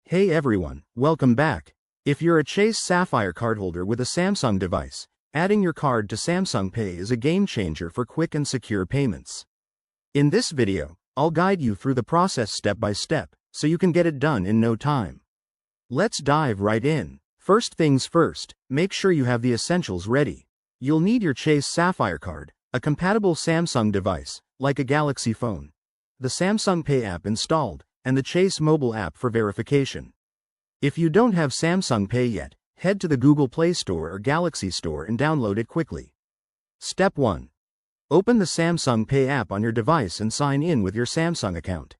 Hey everyone, welcome back. If you're a Chase Sapphire cardholder with a Samsung device, adding your card to Samsung Pay is a game changer for quick and secure payments. In this video, I'll guide you through the process step by step, so you can get it done in no time. Let's dive right in. First things first, make sure you have the essentials ready. You'll need your Chase Sapphire card, a compatible Samsung device, like a Galaxy phone, the Samsung Pay app installed, and the Chase mobile app for verification. If you don't have Samsung Pay yet, head to the Google Play Store or Galaxy Store and download it quickly. Step 1. Open the Samsung Pay app on your device and sign in with your Samsung account.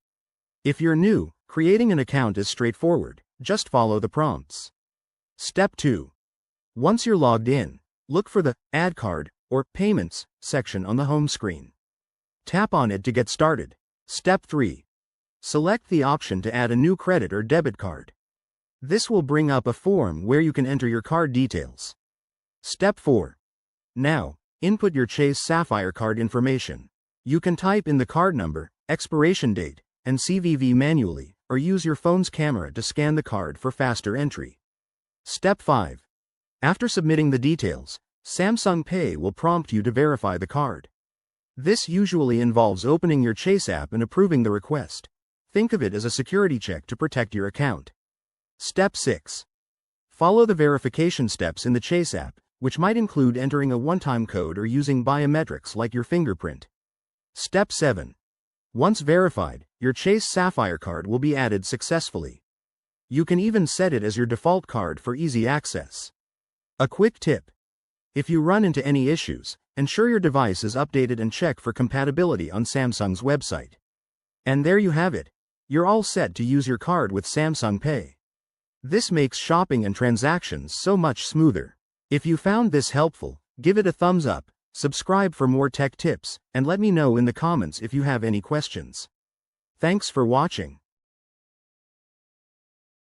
If you're new, creating an account is straightforward, just follow the prompts. Step 2. Once you're logged in, look for the Add Card or Payments section on the home screen. Tap on it to get started. Step 3. Select the option to add a new credit or debit card. This will bring up a form where you can enter your card details. Step 4. Now, input your Chase Sapphire card information. You can type in the card number, expiration date, and CVV manually, or use your phone's camera to scan the card for faster entry. Step 5. After submitting the details, Samsung Pay will prompt you to verify the card. This usually involves opening your Chase app and approving the request. Think of it as a security check to protect your account. Step 6. Follow the verification steps in the Chase app, which might include entering a one-time code or using biometrics like your fingerprint. Step 7. Once verified, your Chase Sapphire card will be added successfully. You can even set it as your default card for easy access. A quick tip. If you run into any issues, ensure your device is updated and check for compatibility on Samsung's website. And there you have it. You're all set to use your card with Samsung Pay. This makes shopping and transactions so much smoother. If you found this helpful, give it a thumbs up, subscribe for more tech tips, and let me know in the comments if you have any questions. Thanks for watching.